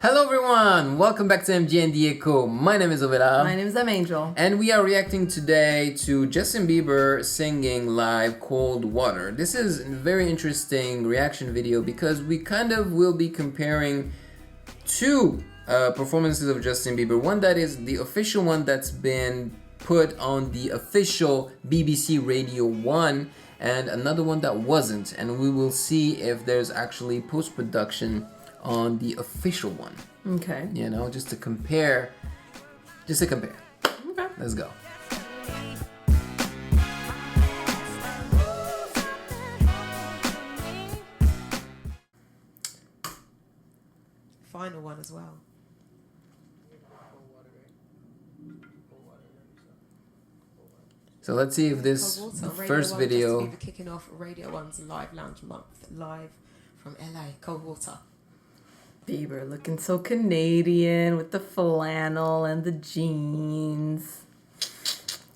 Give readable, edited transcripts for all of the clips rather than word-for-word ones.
Hello everyone! Welcome back to MG&D Echo. My name is Ovela. My name is Angel. And we are reacting today to Justin Bieber singing live Cold Water. This is a very interesting reaction video because we kind of will be comparing two performances of Justin Bieber. One that is the official one that's been put on the official BBC Radio 1 and another one that wasn't. And we will see if there's actually post-production on the official one. Okay. You know, just to compare. Okay. Let's go. Final one as well. So let's see if this first video. Just kicking off Radio 1's Live Lounge Month, live from LA. Cold Water. Bieber looking so Canadian with the flannel and the jeans.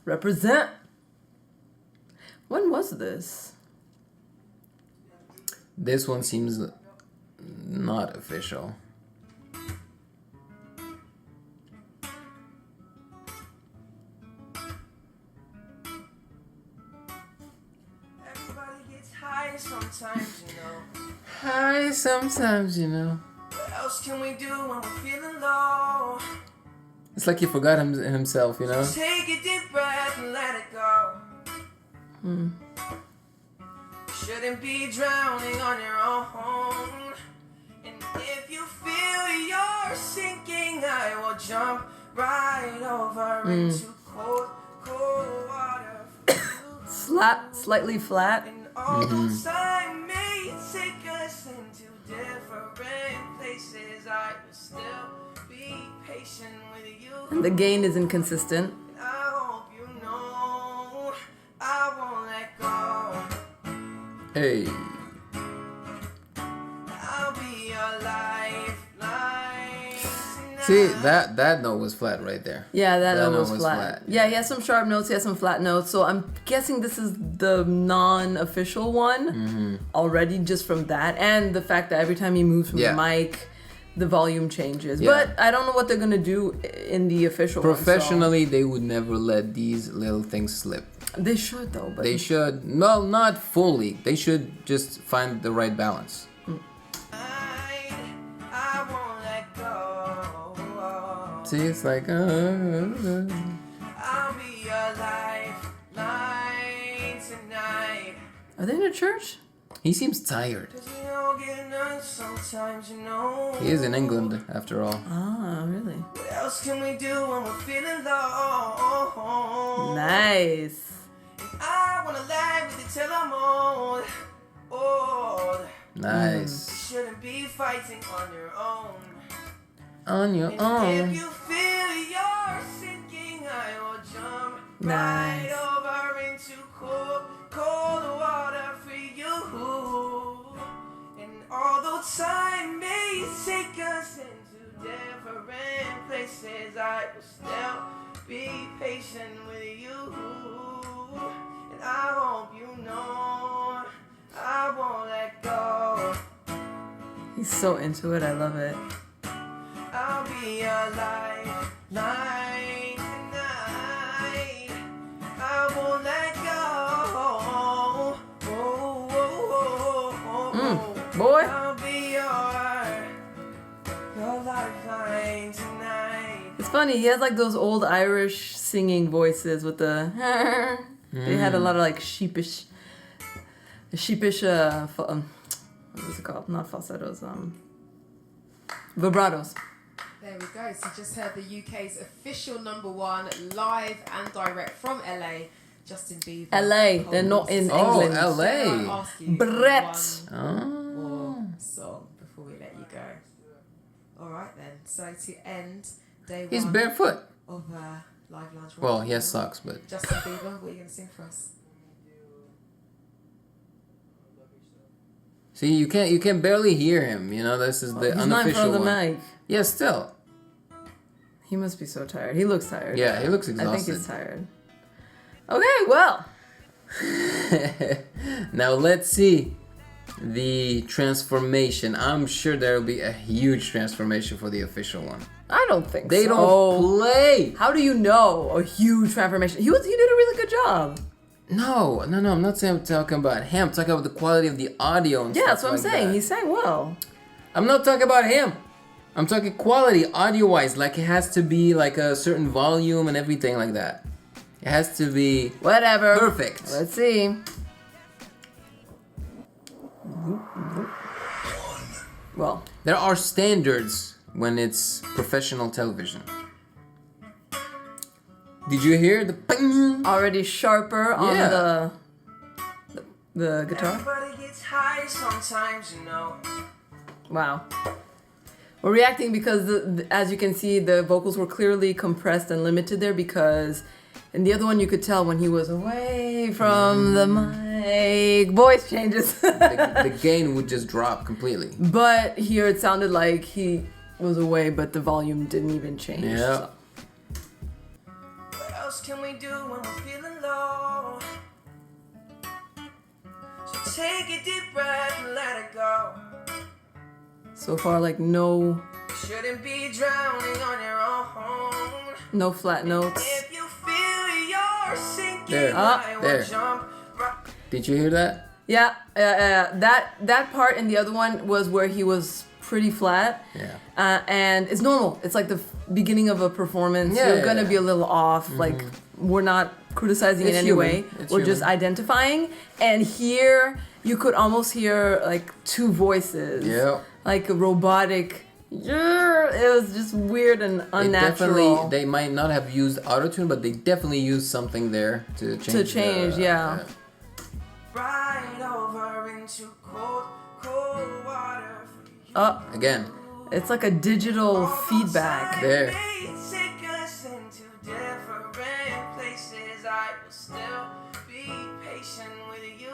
Represent. When was this? This one seems not official. Everybody gets high sometimes, you know. Hi, sometimes, you know. What else can we do when we're feeling low? It's like he forgot himself, you know. Take a deep breath and let it go. You shouldn't be drowning on your own. And if you feel you're sinking, I will jump right over into cold, cold water for you. Slightly flat. And although time may take us into different places, I will still be patient with you. And the gain is inconsistent. And I hope you know I won't let go. Hey. I'll be your lifeline tonight. See, that note was flat right there. Yeah, that note was flat. Yeah, he has some sharp notes, he has some flat notes. So I'm guessing this is the non-official one already just from that. And the fact that every time he moves from the mic, the volume changes. Yeah. But I don't know what they're going to do in the official Professionally, they would never let these little things slip. one. They should though. But They should, well, not fully. They should just find the right balance. I won't let go. See, it's like, I'll be your lifeline tonight. Are they in a church? he seems tired. 'Cause you don't get none sometimes, you know. He is in England, after all. Ah, really? What else can we do when we're feeling low? Nice. I wanna lie with you till I'm old. Old. Nice. You shouldn't be fighting on your own. On your And own. if you feel you're sinking, I will jump Nice. right over into cold, cold water for you. And although time may take us into different places, I will still be patient with you. And I hope you know I won't let go. He's so into it. I love it. I'll be your lifeline tonight. I won't let go. Boy. I'll be your lifeline tonight. It's funny. He has like those old Irish singing voices with the. They had a lot of like sheepish. What is it called? Not falsettos. Vibratos. There we go. So you just heard the UK's official #1 live and direct from LA, Justin Bieber. LA. They're not in Oh, England. LA. Can I ask you Brett. one more song before we let you go? All right then. So to end day He's one barefoot. of Live Lounge. Well, he has socks, but... Justin Bieber, what are you going to sing for us? See, you can barely hear him, you know, this is the He's not in unofficial front of the one. mic. Yeah, still. He must be so tired. He looks tired. Yeah, he looks I exhausted. think he's tired. Okay, well. Now let's see the transformation. I'm sure there will be a huge transformation for the official one. I don't think They so. don't play. How do you know a huge transformation? He did a really good job. No. I'm not saying I'm talking about him. I'm talking about the quality of the audio and Yeah, stuff that's what I'm like saying. that. He sang well. I'm not talking about him. I'm talking quality, audio-wise. Like it has to be like a certain volume and everything like that. It has to be Whatever. perfect. Let's see. Well, There are standards when it's professional television. Did you hear the ping? already sharper on Yeah. the guitar. Everybody gets high sometimes, you know. Wow. We're reacting because, as you can see, the vocals were clearly compressed and limited there because in the other one you could tell when he was away from the mic, voice changes. The gain would just drop completely. But here it sounded like he was away, but the volume didn't even change. Yeah. So. What else can we do when we're feeling low? So take a deep breath and let it go. So far, like no Shouldn't be drowning on your own. flat notes. If you feel you're sinking, There. I will There. jump right. Did you hear that? Yeah, that part in the other one was where he was pretty flat. Yeah. And it's normal. It's like the beginning of a performance. Yeah, You're yeah, gonna yeah. be a little off. Like we're not criticizing It's in any human. way. It's We're just human. identifying. And here you could almost hear like two voices. Yeah. Like a robotic. Yeah, it was just weird and unnatural. They might not have used autotune, but they definitely used something there to change. Yeah. Right over into cold, cold water for you. Again, It's like a digital feedback. there. Take us into different places. I will still be patient with you.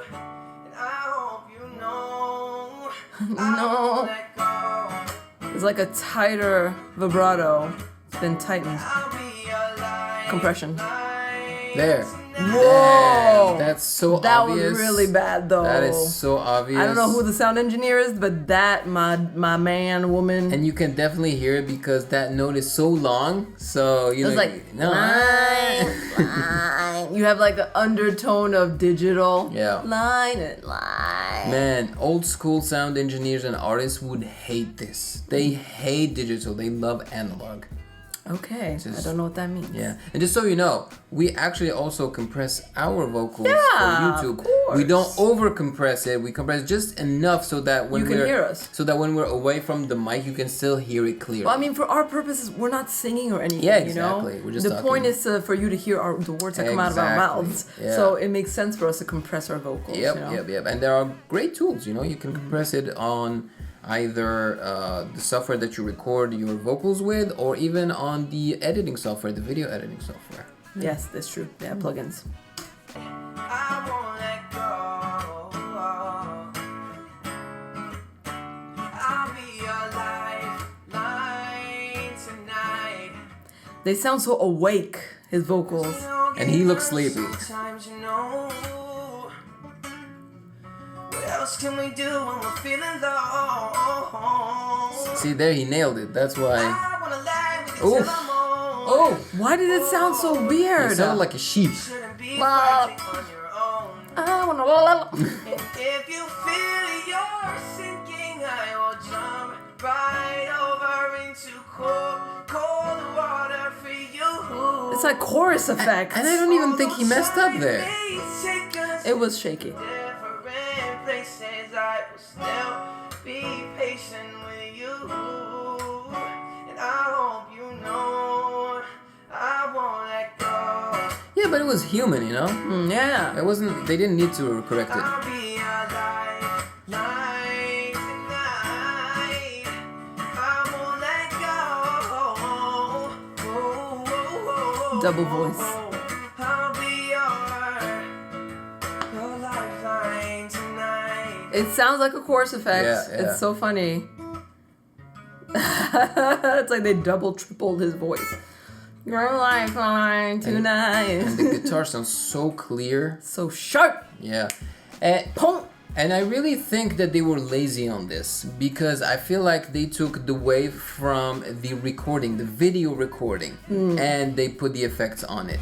And I hope you know I won't let go. It's like a tighter vibrato. It's been tightened. I'll be alive. Compression. There. Whoa! Damn, that's so That obvious. was really bad though. That is so obvious. I don't know who the sound engineer is, but that my man, woman. And you can definitely hear it because that note is so long. So you It's know, like no. line. You have like an undertone of digital. Yeah. Line and line. Man, old school sound engineers and artists would hate this. They hate digital. They love analog. Okay, I don't know what that means. Yeah, and just so you know, we actually also compress our vocals Yeah, for YouTube. of course. We don't over compress it. We compress just enough so that when You can we're hear us. so that when we're away from the mic, you can still hear it clearly. Well, I mean, for our purposes, we're not singing or anything. Yeah, You know? exactly. We're just the talking. point is for you to hear the words that come out of our Exactly. mouths. Yeah. So it makes sense for us to compress our vocals. Yep, you know? yep. And there are great tools. You know, you can compress it on either the software that you record your vocals with, or even on the editing software, the video editing software. Yes, that's true. Yeah, plugins. I won't let go. I'll be your lifeline tonight. They sound so awake, his vocals. And he looks sleepy. Sometimes you know. What else can we do when we're feeling low? See, there he nailed it. That's why. I wanna lie with you Oof. till I'm old. Oh, Why did it sound so weird? it sounded like a sheep. Shouldn't be Well- fighting on your own. I wanna. And if you feel you're sinking, I will jump right over into cold, cold water for you. It's like chorus effects. And I don't even think he messed up there. It was shaky. Different places, I will still be patient with you. And I hope you know I won't let go. Yeah, but it was human, you know. Yeah. It wasn't. They didn't need to correct it. I'll be alive, light tonight. I won't let go. Double voice. I'll be your lifeline tonight. It sounds like a chorus effect. Yeah, yeah. It's so funny. It's like they double, tripled his voice. Your lifeline tonight. And the guitar sounds so clear. So sharp. Yeah. Punk. And I really think that they were lazy on this because I feel like they took the wave from the recording, the video recording, and they put the effects on it.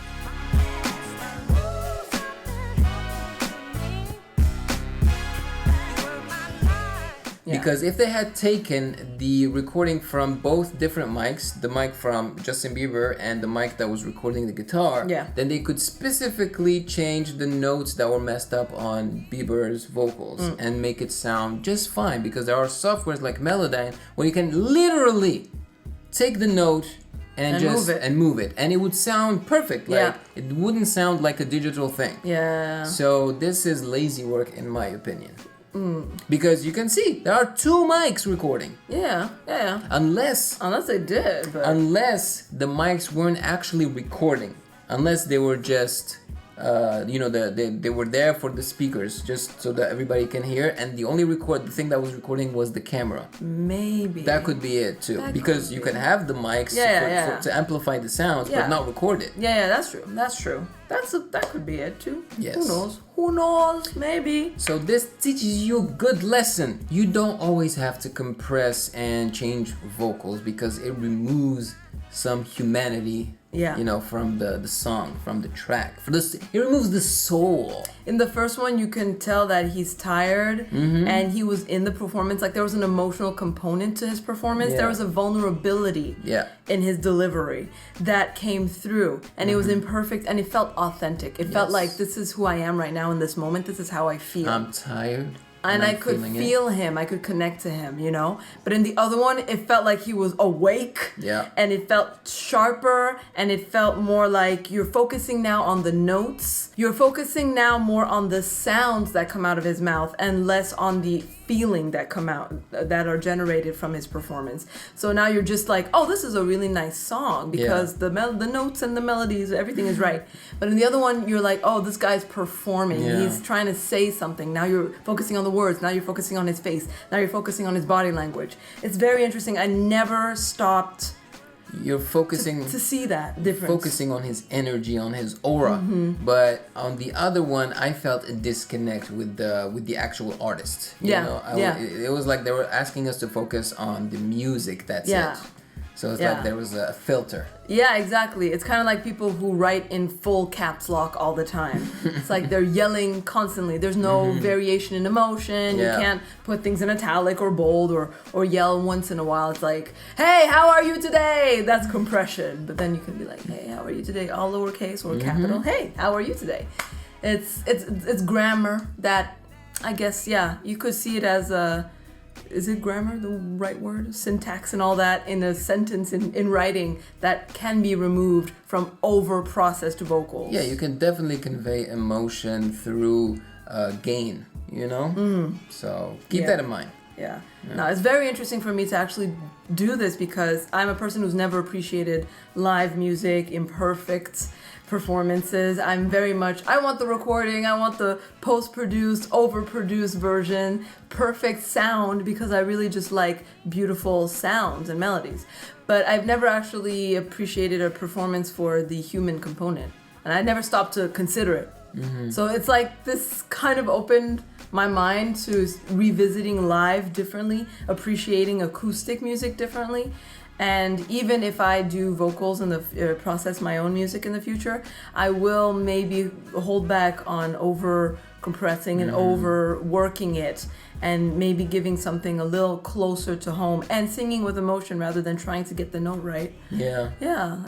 Yeah. Because if they had taken the recording from both different mics, the mic from Justin Bieber and the mic that was recording the guitar, Yeah. then they could specifically change the notes that were messed up on Bieber's vocals and make it sound just fine. Because there are softwares like Melodyne where you can literally take the note and just move it, and it would sound perfect. Like it wouldn't sound like a digital thing. Yeah. So this is lazy work in my opinion. Because you can see there are two mics recording. Yeah. Unless they did, but unless the mics weren't actually recording, unless they were just they were there for the speakers just so that everybody can hear, and the only the thing that was recording was the camera. maybe That could be it too, because you can have the mics to amplify the sounds, but not record it. Yeah, that's true. That could be it too. Yes. Who knows? Maybe. So this teaches you a good lesson. You don't always have to compress and change vocals because it removes some humanity, from the song, from the track. It removes the soul. In the first one, you can tell that he's tired and he was in the performance. Like there was an emotional component to his performance. Yeah. There was a vulnerability in his delivery that came through, and it was imperfect and it felt authentic. It felt like this is who I am right now in this moment. This is how I feel. I'm tired. And I could feel him. I could connect to him, But in the other one, it felt like he was awake. Yeah. And it felt sharper. And it felt more like you're focusing now on the notes. You're focusing now more on the sounds that come out of his mouth and less on the feeling that come out, that are generated from his performance. So now you're just like, oh, this is a really nice song because the notes and the melodies, everything is right. But in the other one, you're like, oh, this guy's performing. Yeah. He's trying to say something. Now you're focusing on the words. Now you're focusing on his face. Now you're focusing on his body language. It's very interesting. I never stopped You're focusing to see that difference. Focusing on his energy, on his aura. But on the other one, I felt a disconnect with the actual artist. It was like they were asking us to focus on the music. That's it. So it's like there was a filter. Yeah, exactly. It's kind of like people who write in full caps lock all the time. It's like they're yelling constantly. There's no variation in emotion. You can't put things in italic or bold or yell once in a while. It's like, hey, how are you today? That's compression. But then you can be like, hey, how are you today? All lowercase or capital. Hey, how are you today? It's grammar that, I guess, you could see it as a... Is it grammar the right word? Syntax and all that in a sentence in writing that can be removed from over-processed vocals. Yeah, you can definitely convey emotion through gain, So keep that in mind. Yeah. Now, it's very interesting for me to actually do this because I'm a person who's never appreciated live music, imperfect performances. I'm very much, I want the recording, I want the post-produced, overproduced version, perfect sound, because I really just like beautiful sounds and melodies. But I've never actually appreciated a performance for the human component. And I never stopped to consider it. So it's like this kind of opened my mind to revisiting live differently, appreciating acoustic music differently. And even if I do vocals and process my own music in the future, I will maybe hold back on over compressing and overworking it, and maybe giving something a little closer to home and singing with emotion rather than trying to get the note right. Yeah. Yeah,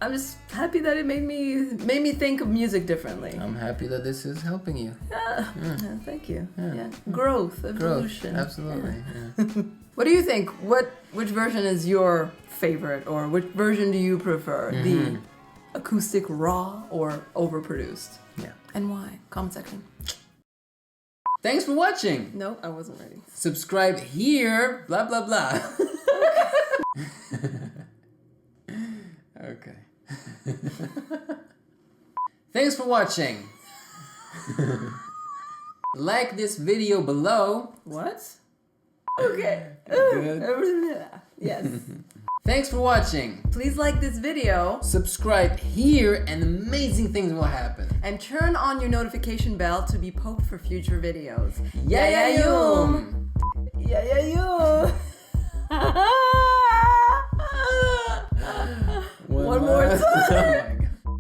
I'm just happy that it made me think of music differently. I'm happy that this is helping you. Yeah, thank you. Yeah. Growth, evolution. Absolutely. Yeah. What do you think? Which version is your favorite, or which version do you prefer? The acoustic raw or overproduced? Yeah. And why? Comment section. Thanks for watching. No, I wasn't ready. Subscribe here. Blah blah blah. Okay. Thanks for watching. Like this video below. What? Okay. Good. Yes. Thanks for watching. Please like this video. Subscribe here and amazing things will happen. And turn on your notification bell to be poked for future videos. Yayayum! Yayayum! One more time.